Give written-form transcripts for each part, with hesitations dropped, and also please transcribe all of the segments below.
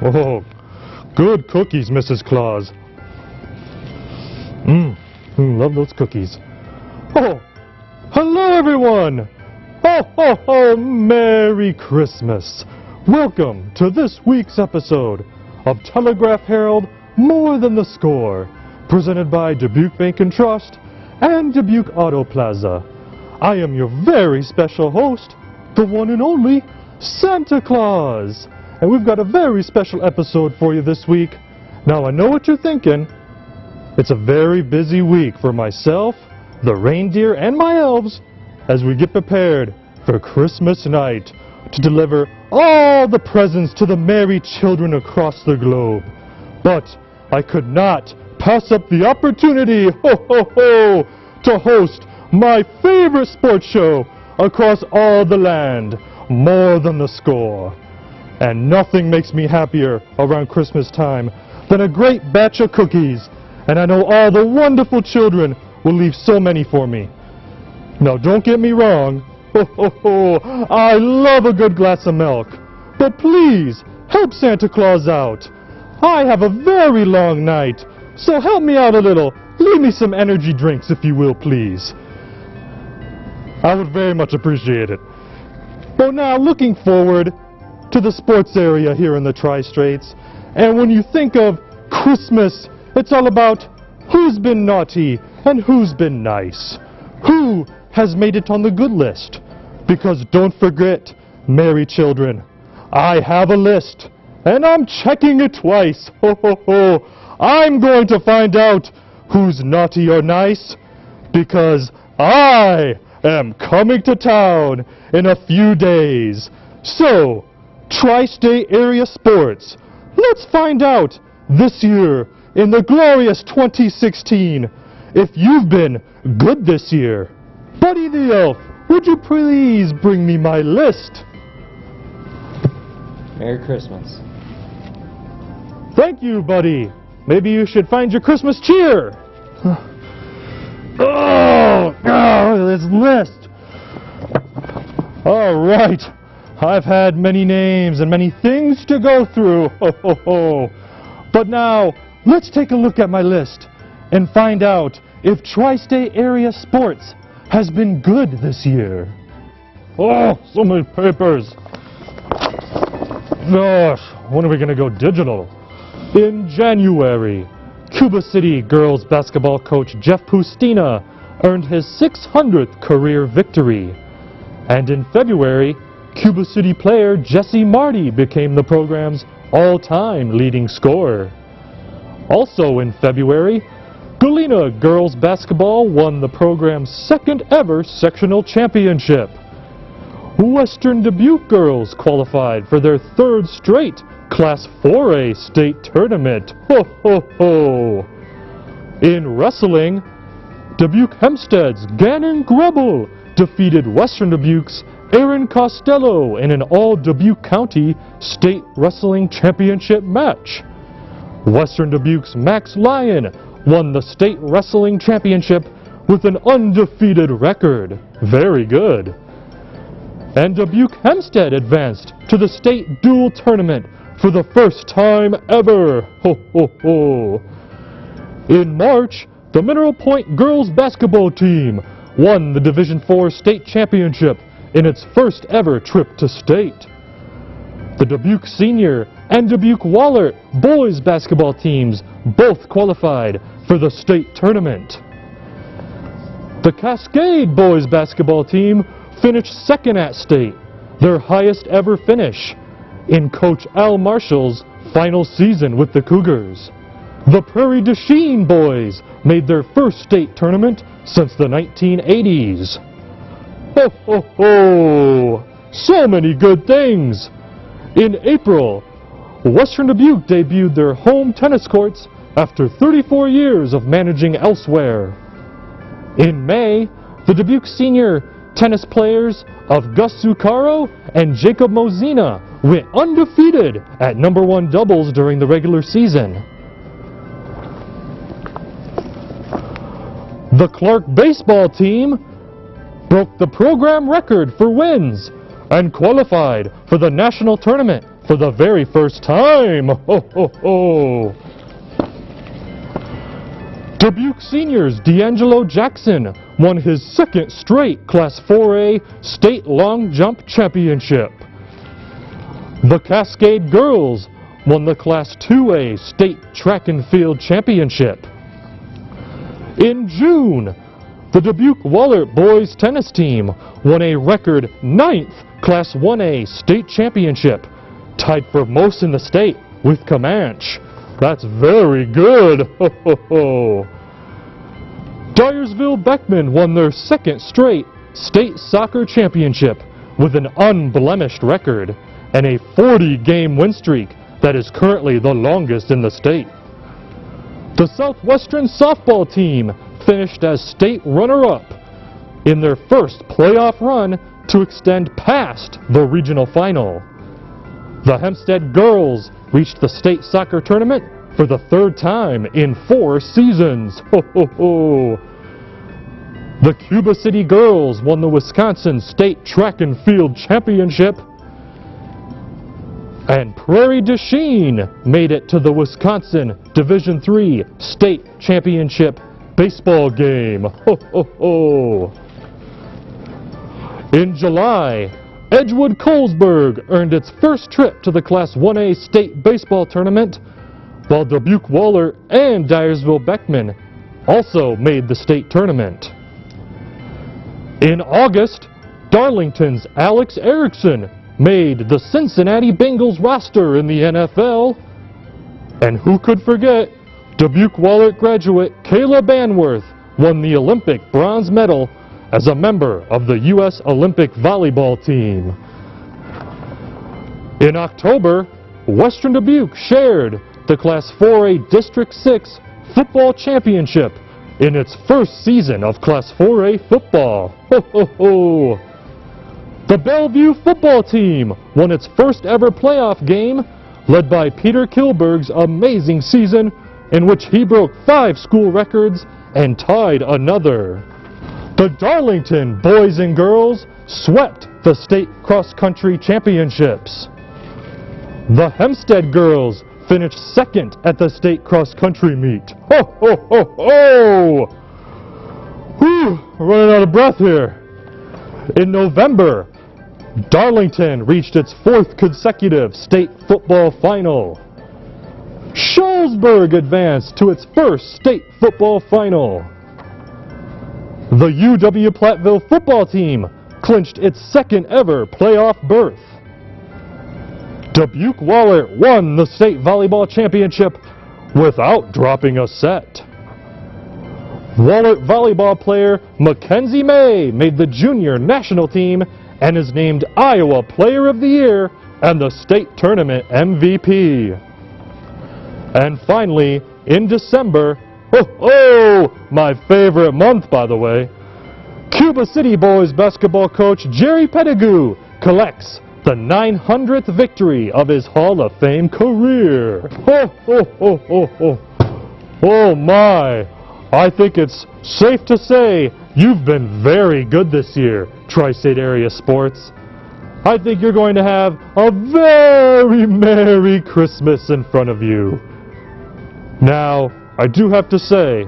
Oh, good cookies, Mrs. Claus. Love those cookies. Oh, hello everyone! Ho, ho, ho, Merry Christmas! Welcome to this week's episode of Telegraph Herald More Than the Score, presented by Dubuque Bank and Trust and Dubuque Auto Plaza. I am your very special host, the one and only Santa Claus. And we've got a very special episode for you this week. Now I know what you're thinking. It's a very busy week for myself, the reindeer, and my elves as we get prepared for Christmas night to deliver all the presents to the merry children across the globe. But I could not pass up the opportunity, to host my favorite sports show across all the land, More Than the Score. And nothing makes me happier around Christmas time than a great batch of cookies. And I know all the wonderful children will leave so many for me. Now don't get me wrong, I love a good glass of milk. But please, help Santa Claus out. I have a very long night, so help me out a little. Leave me some energy drinks if you will, please. I would very much appreciate it. But now looking forward to the sports area here in the Tri-Straits, and when you think of Christmas, it's all about who's been naughty and who's been nice. Who has made it on the good list? Because don't forget, merry children, I have a list, and I'm checking it twice. I'm going to find out who's naughty or nice, because I am coming to town in a few days. So, Tri-State area sports. Let's find out this year in the glorious 2016 if you've been good this year. Buddy the Elf, would you please bring me my list? Merry Christmas. Thank you, Buddy. Maybe you should find your Christmas cheer. This list. All right. I've had many names and many things to go through. But now, let's take a look at my list and find out if Tri-State area sports has been good this year. Oh, so many papers. Gosh, when are we going to go digital? In January, Cuba City girls basketball coach Jeff Pustina earned his 600th career victory. And in February, Cuba City player Jesse Marty became the program's all-time leading scorer. Also in February, Galena girls basketball won the program's second ever sectional championship. Western Dubuque girls qualified for their third straight Class 4A state tournament. In wrestling, Dubuque Hempstead's Gannon Grebel defeated Western Dubuque's Aaron Costello in an all-Dubuque County State Wrestling Championship match. Western Dubuque's Max Lyon won the State Wrestling Championship with an undefeated record. Very good. And Dubuque Hempstead advanced to the State Dual Tournament for the first time ever. In March, the Mineral Point girls basketball team won the Division IV State Championship in its first ever trip to state. The Dubuque Senior and Dubuque Wahlert boys basketball teams both qualified for the state tournament. The Cascade boys basketball team finished second at state, their highest ever finish, in Coach Al Marshall's final season with the Cougars. The Prairie du Chien boys made their first state tournament since the 1980s. So many good things! In April, Western Dubuque debuted their home tennis courts after 34 years of managing elsewhere. In May, the Dubuque senior tennis players of Gus Zuccaro and Jacob Mozina went undefeated at #1 doubles during the regular season. The Clark baseball team broke the program record for wins and qualified for the national tournament for the very first time. Ho, ho, ho. Dubuque Seniors D'Angelo Jackson won his second straight Class 4A State Long Jump Championship. The Cascade Girls won the Class 2A State Track and Field Championship. In June, the Dubuque Wahlert Boys Tennis Team won a record 9th Class 1A State Championship, tied for most in the state with Comanche. That's very good. Ho, ho, ho. Dyersville Beckman won their second straight state soccer championship with an unblemished record and a 40-game win streak that is currently the longest in the state. The Southwestern softball team finished as state runner-up in their first playoff run to extend past the regional final. The Hempstead girls reached the state soccer tournament for the third time in 4 seasons. Ho, ho, ho. The Cuba City girls won the Wisconsin State Track and Field Championship. And Prairie du Chien made it to the Wisconsin Division III State Championship baseball game. Ho, ho, ho. In July, Edgewood Colesburg earned its first trip to the Class 1A state baseball tournament, while Dubuque Wahlert and Dyersville Beckman also made the state tournament. In August, Darlington's Alex Erickson made the Cincinnati Bengals roster in the NFL. And who could forget, Dubuque Wahlert graduate Kayla Banworth won the Olympic bronze medal as a member of the U.S. Olympic volleyball team. In October, Western Dubuque shared the Class 4A District 6 football championship in its first season of Class 4A football. Ho, ho, ho. The Bellevue football team won its first ever playoff game, led by Peter Kilberg's amazing season in which he broke 5 school records and tied another. The Darlington boys and girls swept the state cross-country championships. The Hempstead girls finished second at the state cross-country meet. Ho, ho, ho, ho! Whew, we're running out of breath here. In November, Darlington reached its 4th consecutive state football final. Shullsburg advanced to its first state football final. The UW Platteville football team clinched its 2nd ever playoff berth. Dubuque Wahlert won the state volleyball championship without dropping a set. Wahlert volleyball player Mackenzie May made the junior national team and is named Iowa Player of the Year and the state tournament MVP. And finally, in December, my favorite month, by the way, Cuba City boys basketball coach Jerry Pettigrew collects the 900th victory of his Hall of Fame career. Oh my, I think it's safe to say you've been very good this year, Tri-State Area Sports. I think you're going to have a very Merry Christmas in front of you. Now, I do have to say,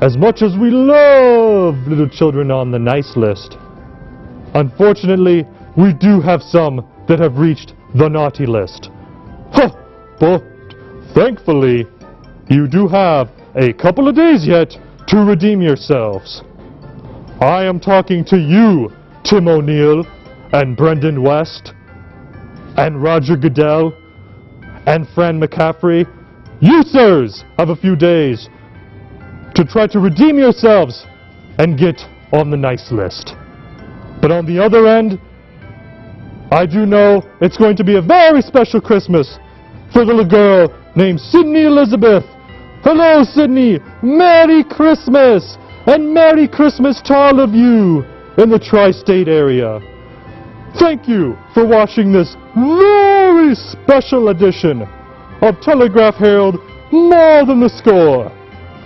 as much as we love little children on the nice list, unfortunately, we do have some that have reached the naughty list. But thankfully, you do have a couple of days yet to redeem yourselves. I am talking to you, Tim O'Neill, and Brendan West, and Roger Goodell, and Fran McCaffrey. You, sirs, have a few days to try to redeem yourselves and get on the nice list. But on the other end, I do know it's going to be a very special Christmas for the little girl named Sydney Elizabeth. Hello, Sydney. Merry Christmas, and Merry Christmas to all of you in the tri-state area. Thank you for watching this very special edition of Telegraph Herald More Than the Score,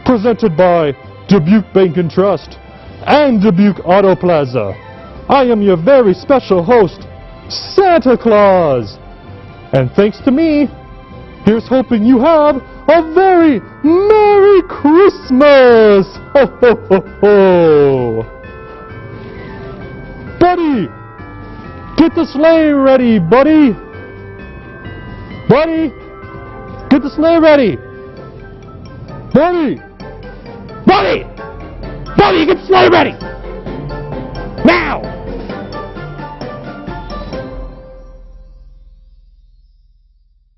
presented by Dubuque Bank and Trust and Dubuque Auto Plaza. I am your very special host, Santa Claus. And thanks to me, here's hoping you have a very Merry Christmas! Ho ho ho ho! Buddy! Get the sleigh ready, buddy! Buddy! Get the sleigh ready! Buddy! Buddy! Buddy, get the sleigh ready! Now!